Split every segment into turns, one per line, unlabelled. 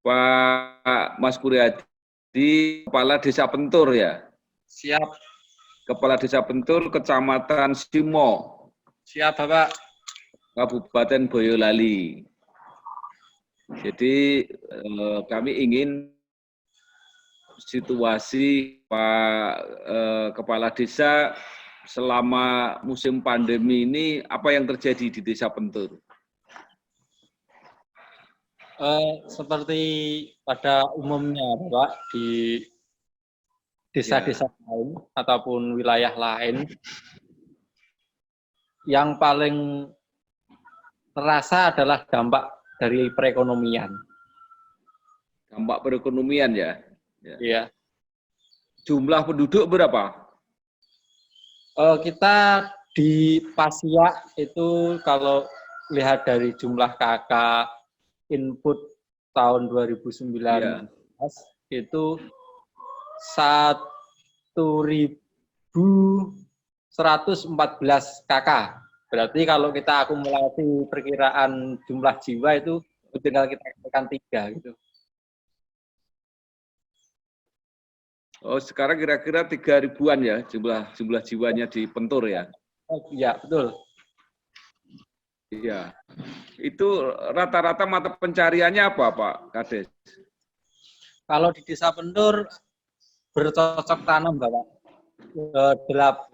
Pak Mas Kuryadi, Kepala Desa Pentur ya?
Siap.
Kepala Desa Pentur, Kecamatan Simo.
Siap, Bapak.
Kabupaten Boyolali. Jadi kami ingin situasi Pak Kepala Desa selama musim pandemi ini, apa yang terjadi di Desa Pentur?
Seperti pada umumnya, Bapak, di desa-desa lain ataupun wilayah lain, yang paling terasa adalah dampak dari perekonomian.
Dampak perekonomian ya?
Ya.
Jumlah penduduk berapa?
Kita di Pasiak itu kalau lihat dari jumlah KK input tahun 2019 itu 1.114 KK. Berarti kalau kita akumulasi perkiraan jumlah jiwa itu tinggal kita katakan 3 gitu.
Oh, sekarang kira-kira 3.000-an ya jumlah jiwanya di Pentur ya?
Iya, betul.
Iya. Itu rata-rata mata pencariannya apa, Pak Kades?
Kalau di Desa Pentur bercocok tanam, Bapak.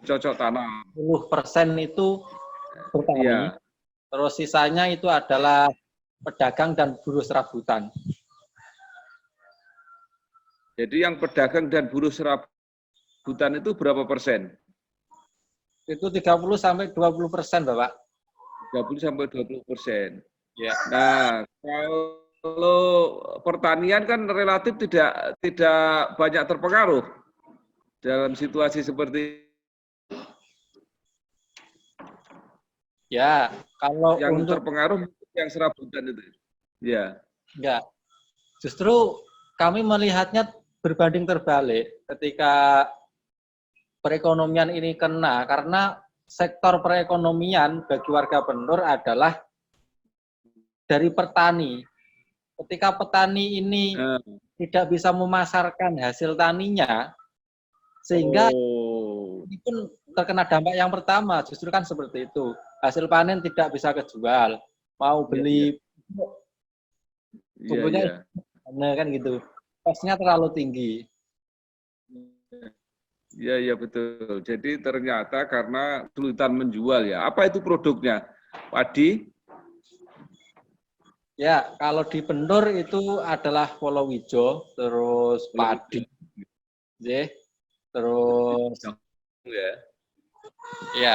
Cocok tanam.
10% itu bertani.
Iya.
Terus sisanya itu adalah pedagang dan buruh serabutan.
Jadi yang pedagang dan buruh serabutan itu berapa persen?
Itu 30-20%, Bapak.
30-20%.
Ya.
Nah, kalau pertanian kan relatif tidak banyak terpengaruh dalam situasi seperti
Ya, kalau
yang
untuk
terpengaruh yang serabutan itu. Ya.
enggak. Justru kami melihatnya berbanding terbalik ketika perekonomian ini kena, karena sektor perekonomian bagi warga Pentur adalah dari petani. Ketika petani ini tidak bisa memasarkan hasil taninya, sehingga ini pun terkena dampak yang pertama, justru kan seperti itu. Hasil panen tidak bisa kejual, mau beli pupuknya kan gitu. Costnya terlalu tinggi.
Iya, betul. Jadi ternyata karena kesulitan menjual ya. Apa itu produknya? Padi?
Ya, kalau di Pentur itu adalah Polowijo, terus padi, terus ya,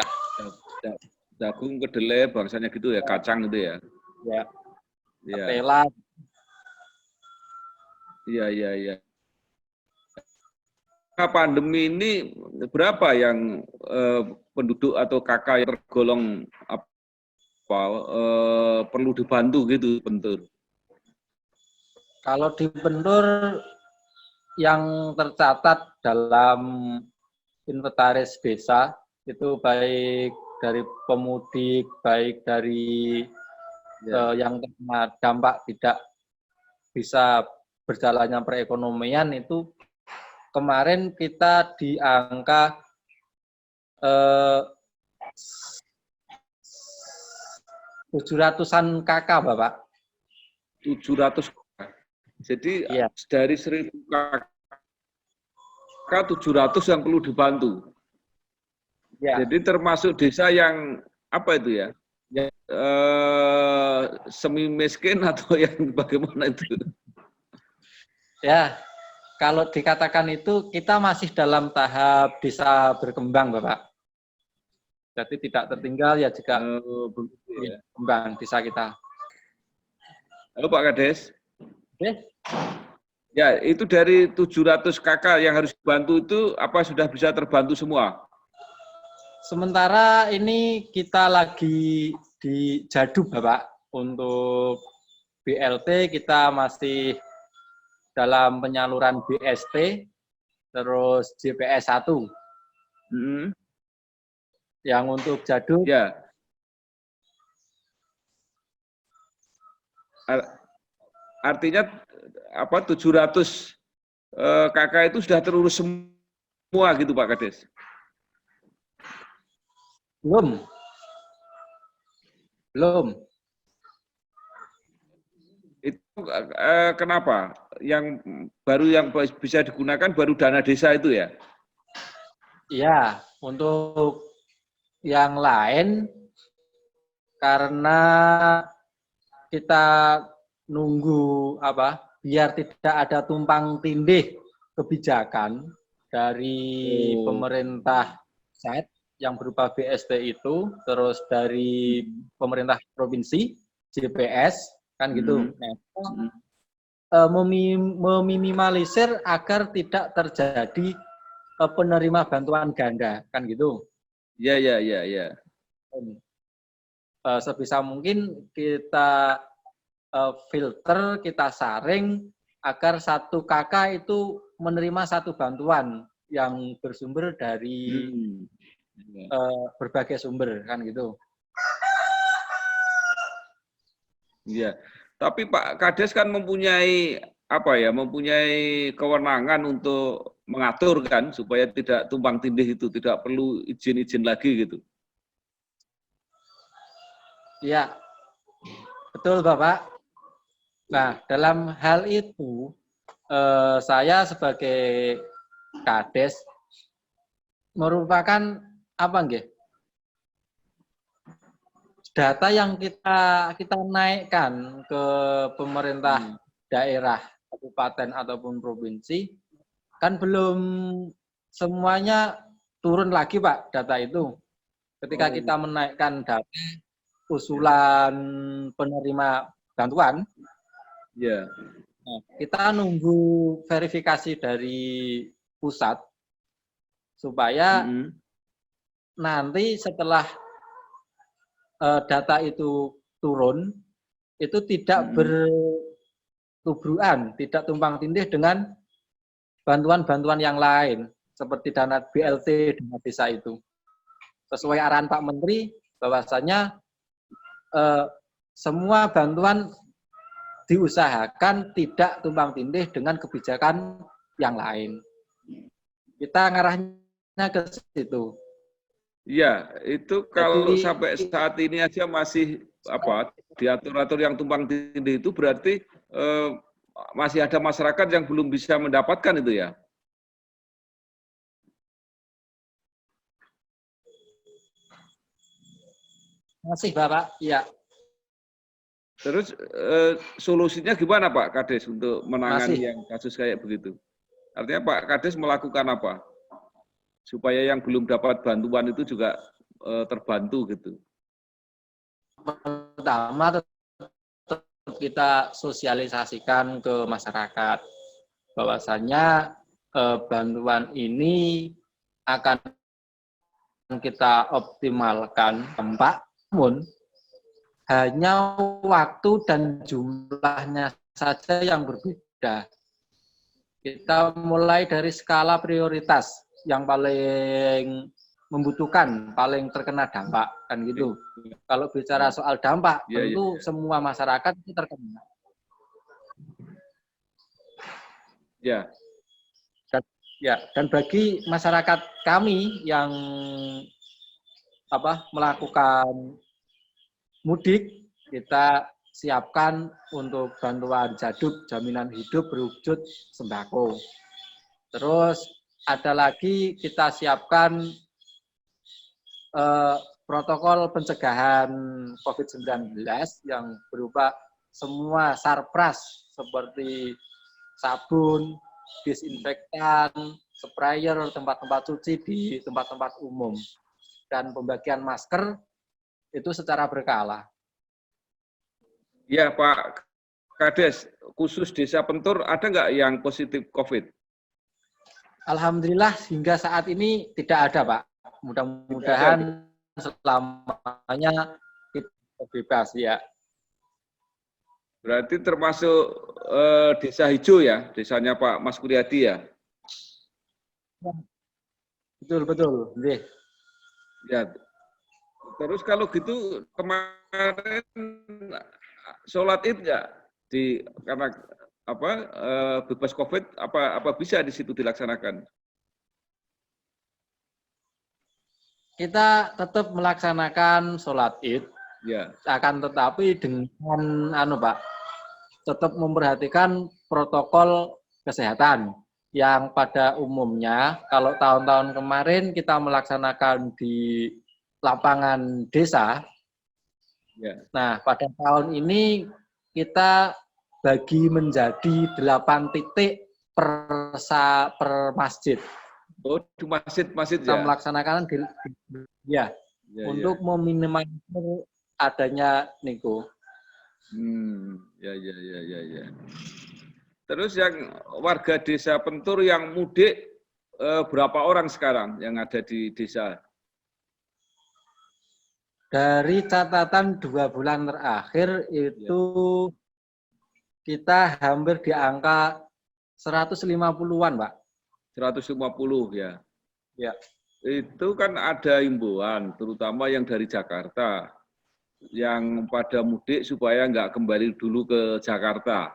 jagung, kedelai, bangsanya gitu ya, kacang gitu ya.
Ya. Ketela.
Iya. Nah, pandemi ini berapa yang penduduk atau kakak yang tergolong perlu dibantu gitu Pentur?
Kalau di Pentur yang tercatat dalam inventaris desa itu baik dari pemudik, baik dari yang terkena dampak tidak bisa berjalannya perekonomian itu kemarin kita di angka 700-an KK, Bapak.
700 KK. Jadi dari 1.000 KK 700 yang perlu dibantu. Ya. Jadi termasuk desa yang apa itu ya? Yang semi miskin atau yang bagaimana itu?
Ya, kalau dikatakan itu kita masih dalam tahap desa berkembang, Bapak. Jadi tidak tertinggal ya jika berkembang desa kita.
Halo Pak Kades. Ya, itu dari 700 KK yang harus dibantu itu apa sudah bisa terbantu semua?
Sementara ini kita lagi di Jadu, Bapak. Untuk BLT kita masih dalam penyaluran BST, terus JPS 1. Yang untuk Jadu.
Ya. Artinya 700 KK itu sudah terurus semua gitu Pak Kades?
Belum.
Itu kenapa? Yang baru yang bisa digunakan baru dana desa itu ya?
Iya, untuk yang lain karena kita nunggu biar tidak ada tumpang tindih kebijakan dari pemerintah pusat yang berupa BST itu, terus dari pemerintah provinsi JPS kan gitu. Nah, meminimalisir agar tidak terjadi penerima bantuan ganda kan gitu.
Iya.
Sebisa mungkin kita filter, kita saring agar satu KK itu menerima satu bantuan yang bersumber dari berbagai sumber kan gitu.
Iya. Tapi Pak Kades kan mempunyai mempunyai kewenangan untuk mengatur kan supaya tidak tumpang tindih itu, tidak perlu izin-izin lagi gitu.
Iya, betul Bapak. Nah, dalam hal itu saya sebagai Kades merupakan data yang kita naikkan ke pemerintah daerah, kabupaten ataupun provinsi kan belum semuanya turun lagi Pak data itu. Ketika kita menaikkan data usulan penerima bantuan, nah, kita nunggu verifikasi dari pusat supaya nanti setelah data itu turun, itu tidak bertubruan, tidak tumpang tindih dengan bantuan-bantuan yang lain, seperti dana BLT, dana desa itu. Sesuai arahan Pak Menteri, bahwasanya semua bantuan diusahakan tidak tumpang tindih dengan kebijakan yang lain. Kita ngarahnya ke situ.
Iya, itu kalau sampai saat ini aja masih diatur-atur yang tumpang tindih itu berarti masih ada masyarakat yang belum bisa mendapatkan itu ya?
Masih Bapak, iya.
Terus solusinya gimana Pak Kades untuk menangani yang kasus kayak begitu? Artinya Pak Kades melakukan apa? Supaya yang belum dapat bantuan itu juga terbantu gitu.
Pertama tetap kita sosialisasikan ke masyarakat bahwasanya bantuan ini akan kita optimalkan tempat, namun hanya waktu dan jumlahnya saja yang berbeda. Kita mulai dari skala prioritas yang paling membutuhkan, paling terkena dampak kan gitu. Kalau bicara soal dampak, tentu semua masyarakat itu terkena. Dan bagi masyarakat kami yang melakukan mudik, kita siapkan untuk bantuan jaduk jaminan hidup berwujud sembako. Terus ada lagi kita siapkan protokol pencegahan COVID-19 yang berupa semua sarpras seperti sabun, disinfektan, sprayer, tempat-tempat cuci di tempat-tempat umum, dan pembagian masker itu secara berkala.
Ya Pak Kades, khusus Desa Pentur ada nggak yang positif COVID?
Alhamdulillah hingga saat ini tidak ada Pak. Mudah-mudahan selamanya kita bebas ya.
Berarti termasuk desa hijau ya, desanya Pak Mas Kuryadi ya?
Betul.
Ya. Terus kalau gitu kemarin sholat Id nggak? Karena bebas COVID apa bisa di situ dilaksanakan?
Kita tetap melaksanakan sholat Id,
Ya,
akan tetapi dengan Pak, tetap memperhatikan protokol kesehatan yang pada umumnya kalau tahun-tahun kemarin kita melaksanakan di lapangan desa.
ya.
Nah, pada tahun ini kita bagi menjadi 8 titik per masjid.
Oh, di masjid
Kita
ya?
melaksanakan ya,
Ya,
untuk
ya.
meminimalisir adanya niku.
Ya. Terus yang warga desa Pentur yang mudik berapa orang sekarang yang ada di desa?
Dari catatan 2 bulan terakhir itu kita hampir di angka 150-an, Pak.
150 ya.
Ya.
Itu kan ada himbauan, terutama yang dari Jakarta, yang pada mudik supaya nggak kembali dulu ke Jakarta.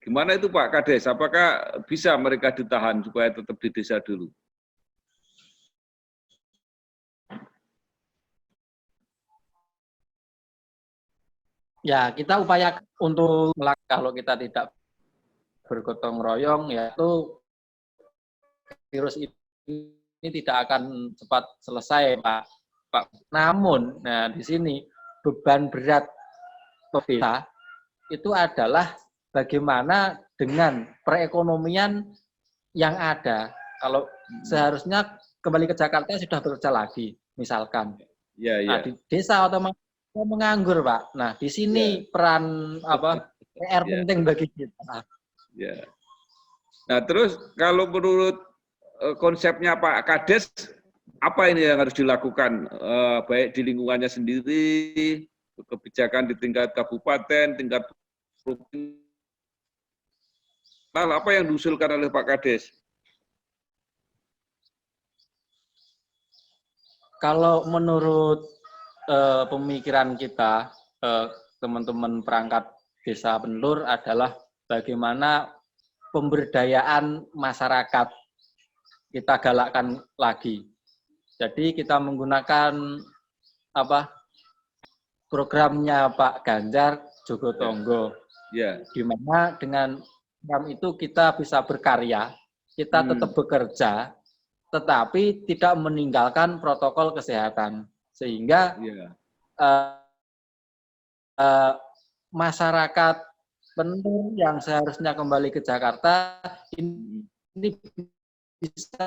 Gimana itu Pak Kades? Apakah bisa mereka ditahan supaya tetap di desa dulu?
Ya, kita upaya untuk kalau kita tidak bergotong royong, yaitu virus ini tidak akan cepat selesai, Pak. Namun, nah di sini beban berat kita itu adalah bagaimana dengan perekonomian yang ada. Kalau seharusnya kembali ke Jakarta sudah bekerja lagi, misalkan.
Ya.
Nah, di desa otomatis menganggur, Pak. Nah, di sini peran PR penting bagi kita.
Ya. Nah, terus kalau menurut konsepnya Pak Kades, apa ini yang harus dilakukan, baik di lingkungannya sendiri, kebijakan di tingkat kabupaten, tingkat provinsi, apa yang diusulkan oleh Pak Kades?
Kalau menurut pemikiran kita, teman-teman perangkat desa Pentur adalah bagaimana pemberdayaan masyarakat kita galakkan lagi. Jadi kita menggunakan programnya Pak Ganjar Jogotongo, di mana dengan program itu kita bisa berkarya, kita tetap bekerja, tetapi tidak meninggalkan protokol kesehatan, sehingga masyarakat Pentur yang seharusnya kembali ke Jakarta ini bisa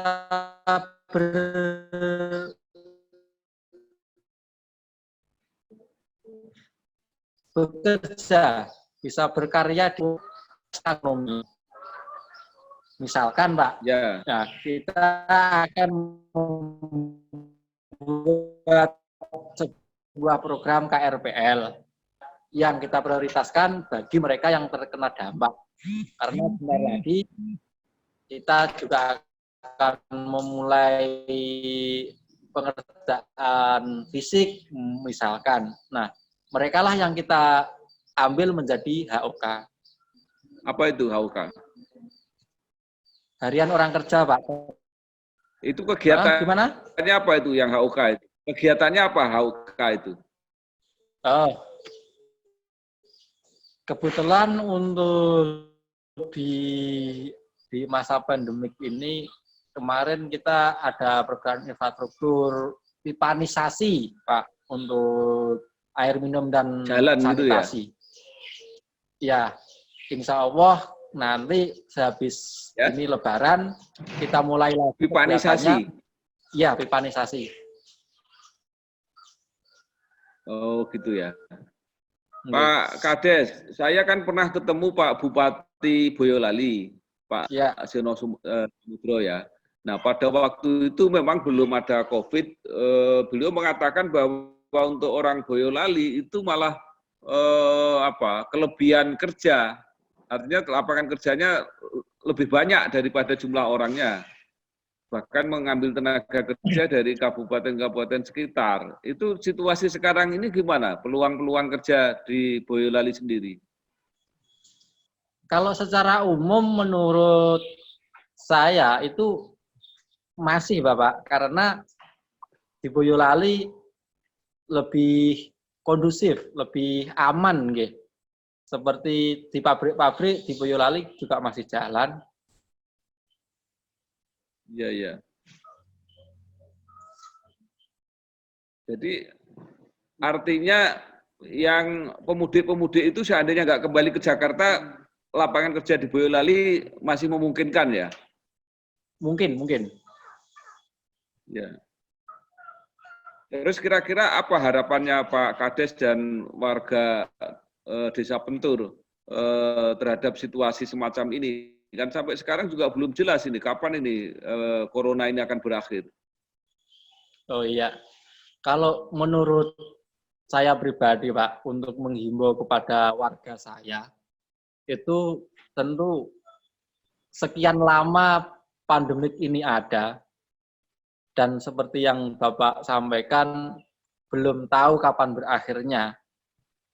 bekerja, bisa berkarya di ekonomi. Misalkan, Pak, nah, kita akan membuat sebuah program KRPL yang kita prioritaskan bagi mereka yang terkena dampak. Karena benar lagi, kita juga akan memulai pengerjaan fisik, misalkan. Nah, mereka lah yang kita ambil menjadi HOK.
Apa itu HOK?
Harian orang kerja, Pak.
Itu kegiatannya
gimana?
Apa itu yang HOK itu? Kegiatannya apa HOK itu?
Oh, kebetulan untuk di masa pandemik ini, kemarin kita ada program infrastruktur pipanisasi, Pak, untuk air minum dan
jalan
sanitasi. Gitu ya, insya Allah nanti sehabis ini Lebaran kita mulai lagi
pipanisasi.
Iya, pipanisasi.
Oh, gitu ya. Pak Kades, saya kan pernah ketemu Pak Bupati Boyolali, Pak Seno Samudro ya. Nah, pada waktu itu memang belum ada COVID. Beliau mengatakan bahwa untuk orang Boyolali itu malah kelebihan kerja. Artinya lapangan kerjanya lebih banyak daripada jumlah orangnya. Bahkan mengambil tenaga kerja dari kabupaten-kabupaten sekitar. Itu situasi sekarang ini gimana? Peluang-peluang kerja di Boyolali sendiri?
Kalau secara umum menurut saya itu masih Bapak, karena di Boyolali lebih kondusif, lebih aman gitu. Seperti di pabrik-pabrik di Boyolali juga masih jalan.
Iya, iya. Jadi artinya yang pemudik-pemudik itu seandainya nggak kembali ke Jakarta, lapangan kerja di Boyolali masih memungkinkan ya?
Mungkin.
Ya. Terus kira-kira apa harapannya Pak Kades dan warga Desa Pentur terhadap situasi semacam ini? Kan sampai sekarang juga belum jelas ini kapan ini corona ini akan berakhir.
Oh iya, kalau menurut saya pribadi Pak, untuk menghimbau kepada warga saya, itu tentu sekian lama pandemik ini ada, dan seperti yang Bapak sampaikan, belum tahu kapan berakhirnya.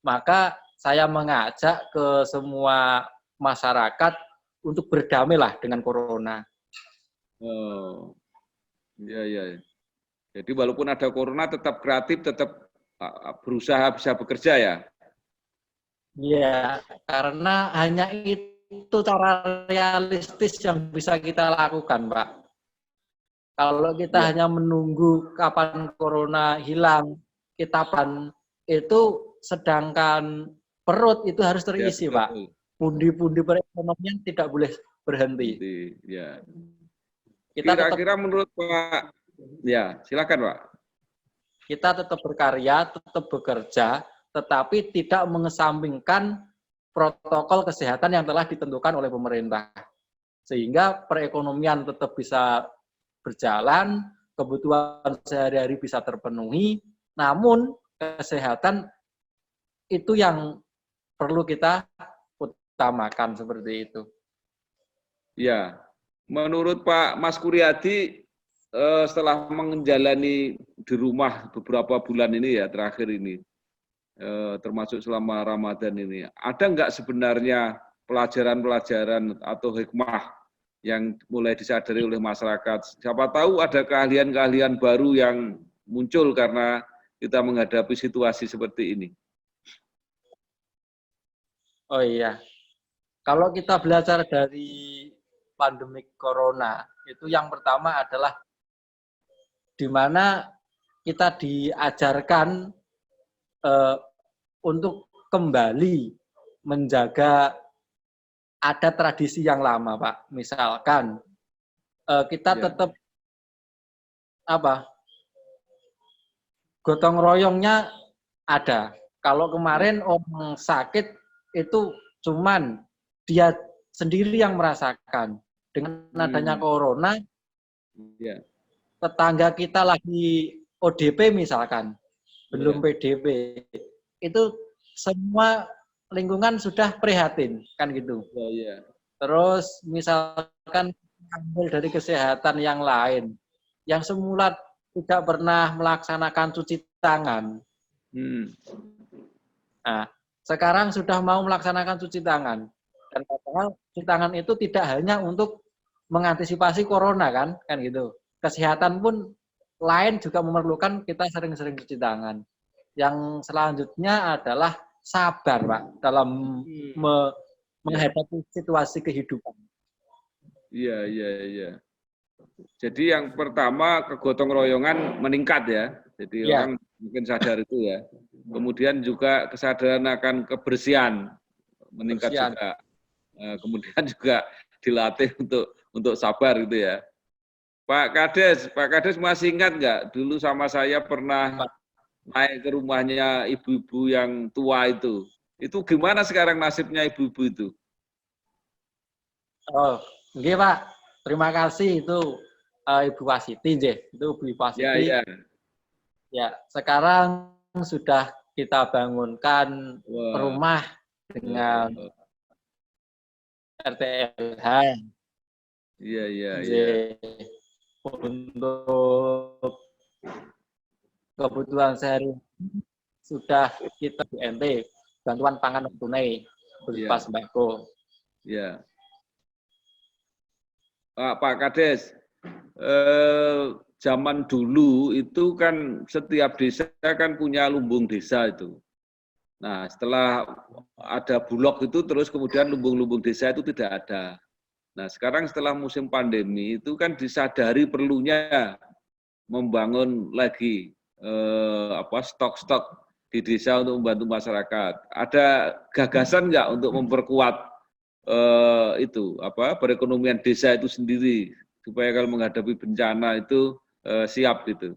Maka saya mengajak ke semua masyarakat untuk berdamailah dengan corona.
Oh, iya, iya. Jadi walaupun ada corona tetap kreatif, tetap berusaha bisa bekerja ya.
Iya, karena hanya itu cara realistis yang bisa kita lakukan, Pak. Kalau kita
Ya,
hanya menunggu kapan corona hilang, kita itu sedangkan perut itu harus
ya
terisi, Pak.
betul.
Pundi-pundi perekonomian tidak boleh berhenti.
Nanti, ya.
Kita tetap
Kira-kira menurut Pak, ya silakan Pak.
kita tetap berkarya, tetap bekerja, tetapi tidak mengesampingkan protokol kesehatan yang telah ditentukan oleh pemerintah. Sehingga perekonomian tetap bisa berjalan, kebutuhan sehari-hari bisa terpenuhi, namun kesehatan itu yang perlu kita utamakan seperti itu.
Ya, menurut Pak Mas Kuryadi, setelah menjalani di rumah beberapa bulan ini ya terakhir ini, termasuk selama Ramadan ini, ada nggak sebenarnya pelajaran-pelajaran atau hikmah yang mulai disadari oleh masyarakat? Siapa tahu ada keahlian-keahlian baru yang muncul karena kita menghadapi situasi seperti ini.
Oh iya, kalau kita belajar dari pandemik corona, itu yang pertama adalah di mana kita diajarkan untuk kembali menjaga ada tradisi yang lama, Pak. Misalkan kita
Ya,
tetap gotong royongnya ada. Kalau
ya,
kemarin orang sakit itu cuman dia sendiri yang merasakan. Dengan adanya corona,
ya,
tetangga kita lagi ODP misalkan, belum
ya,
PDP, itu semua lingkungan sudah prihatin, kan gitu.
ya, ya.
Terus misalkan ambil dari kesehatan yang lain, yang semula tidak pernah melaksanakan cuci tangan. Nah, sekarang sudah mau melaksanakan cuci tangan. Dan padahal cuci tangan itu tidak hanya untuk mengantisipasi corona kan gitu. Kesehatan pun lain juga memerlukan kita sering-sering cuci tangan. Yang selanjutnya adalah sabar, Pak, dalam menghadapi situasi kehidupan.
Iya, iya, iya. Jadi yang pertama kegotong royongan meningkat ya. Jadi
Ya,
orang mungkin sadar itu ya. Kemudian juga kesadaran akan kebersihan meningkat
kebersihan.
juga. Kemudian juga dilatih untuk sabar gitu ya. Pak Kades masih ingat nggak dulu sama saya pernah naik ke rumahnya ibu-ibu yang tua itu. Itu gimana sekarang nasibnya ibu-ibu itu?
Oh, nggih, Pak. Terima kasih itu Ibu Wasiti, itu Ibu
Ya,
Wasiti.
ya.
Ya, sekarang sudah kita bangunkan
Wah,
rumah dengan RTLH.
iya, iya, iya.
Untuk kebutuhan sehari sudah kita BNT, bantuan pangan tunai berupa
Iya,
sembako.
Ya. Pak Kades, zaman dulu itu kan setiap desa kan punya lumbung desa itu. Nah, setelah ada Bulog itu terus kemudian lumbung-lumbung desa itu tidak ada. Nah, sekarang setelah musim pandemi itu kan disadari perlunya membangun lagi stok-stok di desa untuk membantu masyarakat. Ada gagasan nggak untuk memperkuat perekonomian desa itu sendiri supaya kalau menghadapi bencana itu siap gitu.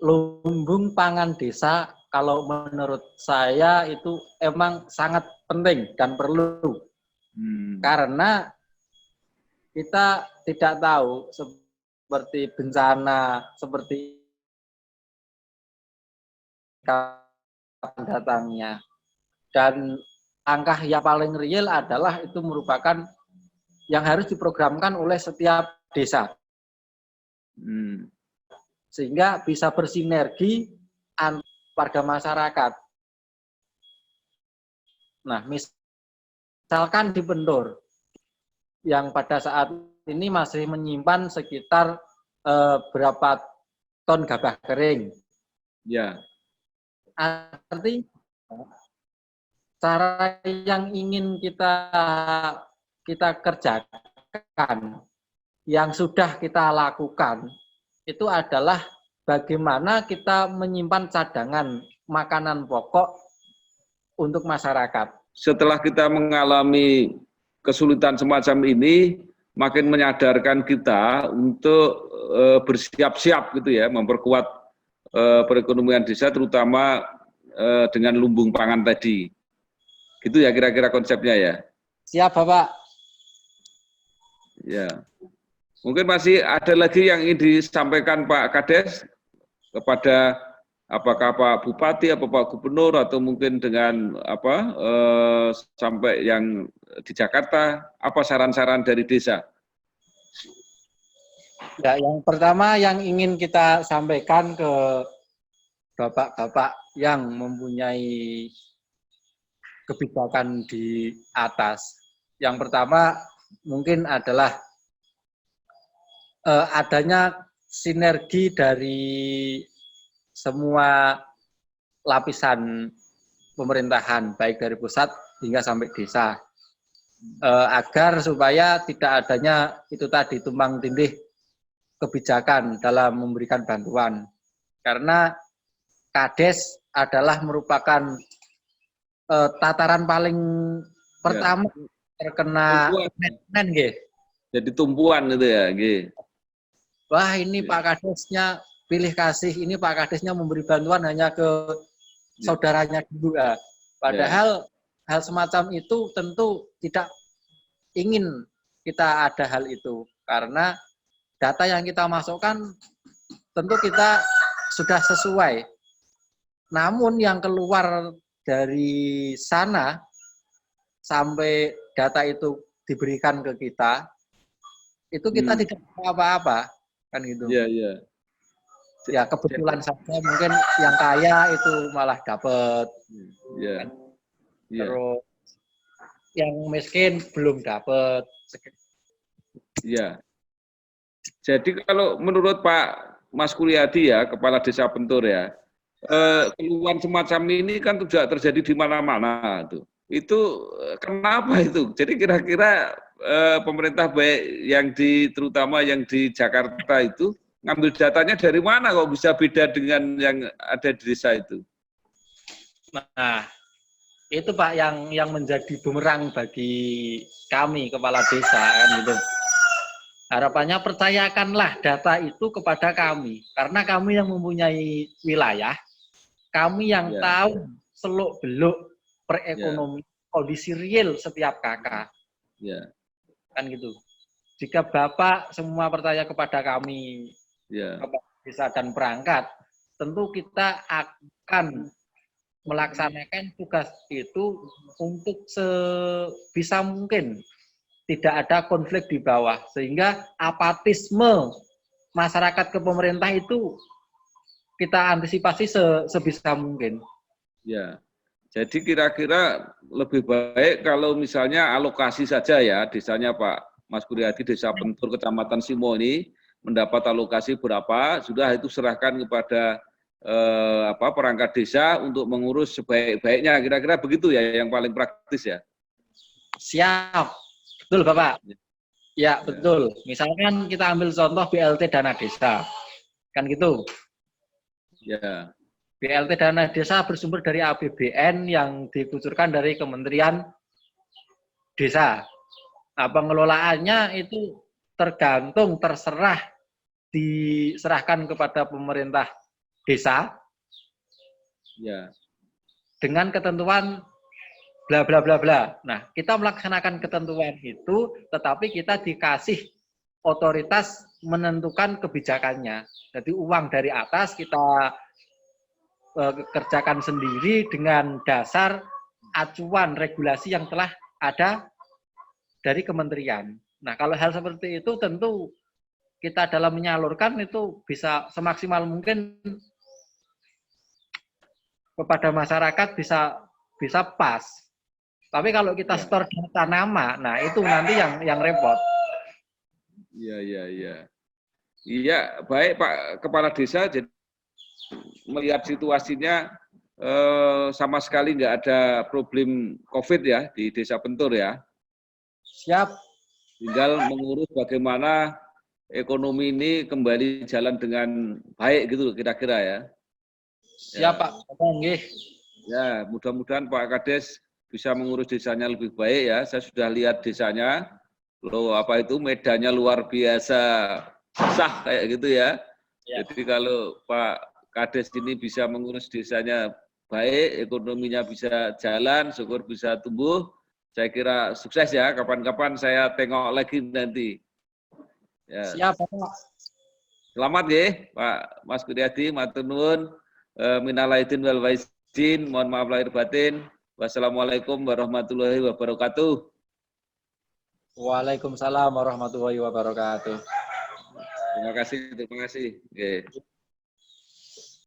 Lumbung pangan desa kalau menurut saya itu emang sangat penting dan perlu. Karena kita tidak tahu seperti bencana, seperti datangnya. Dan angka yang paling real adalah itu merupakan yang harus diprogramkan oleh setiap desa. Sehingga bisa bersinergi antar warga masyarakat. Nah, misalkan di Pendor, yang pada saat ini masih menyimpan sekitar berapa ton gabah kering.
Ya.
Artinya cara yang ingin kita kerjakan, yang sudah kita lakukan, itu adalah bagaimana kita menyimpan cadangan makanan pokok untuk masyarakat.
Setelah kita mengalami kesulitan semacam ini, makin menyadarkan kita untuk bersiap-siap gitu ya, memperkuat perekonomian desa terutama dengan lumbung pangan tadi. Gitu ya kira-kira konsepnya ya.
Siap, Bapak.
Ya. Mungkin masih ada lagi yang ingin disampaikan Pak Kades kepada apakah Pak Bupati, apa Pak Gubernur, atau mungkin dengan sampai yang di Jakarta, apa saran-saran dari desa?
Ya, yang pertama yang ingin kita sampaikan ke bapak-bapak yang mempunyai kebijakan di atas. Yang pertama mungkin adalah adanya sinergi dari semua lapisan pemerintahan, baik dari pusat hingga sampai desa, agar supaya tidak adanya itu tadi tumpang tindih kebijakan dalam memberikan bantuan. Karena Kades adalah merupakan tataran paling pertama terkena panen,
jadi tumpuan itu ya, nggih.
Wah, ini Pak Kadesnya pilih kasih, ini Pak Kadesnya memberi bantuan hanya ke saudaranya dulu. Padahal hal semacam itu tentu tidak ingin kita ada hal itu. Karena data yang kita masukkan tentu kita sudah sesuai. Namun yang keluar dari sana sampai data itu diberikan ke kita, itu kita tidak tahu apa-apa. Kan gitu.
Iya, iya.
Ya kebetulan saja mungkin yang kaya itu malah dapat.
Iya.
Terus yang miskin belum dapat.
Iya. Jadi kalau menurut Pak Mas Kuryadi ya, Kepala Desa Pentur ya, keluhan semacam ini kan juga terjadi di mana-mana tuh. Itu kenapa itu? Jadi kira-kira pemerintah baik yang terutama yang di Jakarta itu ngambil datanya dari mana kok bisa beda dengan yang ada di desa itu?
Nah, itu Pak yang menjadi bumerang bagi kami kepala desa kan gitu. Harapannya percayakanlah data itu kepada kami karena kami yang mempunyai wilayah, kami yang tahu seluk-beluk perekonomian kondisi real setiap kakak. Kan gitu. Jika Bapak semua percaya kepada kami, kepada desa dan perangkat, tentu kita akan melaksanakan tugas itu untuk sebisa mungkin tidak ada konflik di bawah, sehingga apatisme masyarakat ke pemerintah itu kita antisipasi sebisa mungkin.
Ya, Jadi kira-kira lebih baik kalau misalnya alokasi saja ya, desanya Pak Mas Kuryadi, Desa Pentur, Kecamatan Simo ini mendapat alokasi berapa, sudah itu serahkan kepada perangkat desa untuk mengurus sebaik-baiknya. Kira-kira begitu ya, yang paling praktis ya.
Siap, betul Bapak. Ya, betul. Misalkan kita ambil contoh BLT dana desa, kan gitu.
Ya.
BLT dana desa bersumber dari APBN yang dikucurkan dari Kementerian Desa. Nah, pengelolaannya itu tergantung, terserah, diserahkan kepada pemerintah desa.
Ya.
Dengan ketentuan bla bla bla bla. Nah, kita melaksanakan ketentuan itu, tetapi kita dikasih otoritas menentukan kebijakannya. Jadi uang dari atas kita kerjakan sendiri dengan dasar acuan regulasi yang telah ada dari kementerian. Nah, kalau hal seperti itu tentu kita dalam menyalurkan itu bisa semaksimal mungkin kepada masyarakat bisa pas. Tapi kalau kita store data nama, nah itu nanti yang repot.
Iya. Iya, baik Pak Kepala Desa. Jadi melihat situasinya sama sekali nggak ada problem COVID ya di Desa Pentur ya.
Siap.
Tinggal mengurus bagaimana ekonomi ini kembali jalan dengan baik gitu kira-kira ya.
Siap Pak.
Ya, mudah-mudahan Pak Kades bisa mengurus desanya lebih baik ya. Saya sudah lihat desanya, loh apa itu medannya luar biasa susah kayak gitu ya. Jadi kalau Pak Kades ini bisa mengurus desanya baik, ekonominya bisa jalan, syukur bisa tumbuh, saya kira sukses ya. Kapan-kapan saya tengok lagi nanti. Ya.
Siap Pak.
Selamat ya Pak Mas Kuryadi, matur nuwun. Minal aidin wal faizin, mohon maaf lahir batin. Wassalamualaikum warahmatullahi wabarakatuh.
Waalaikumsalam warahmatullahi wabarakatuh.
Terima kasih. Okay.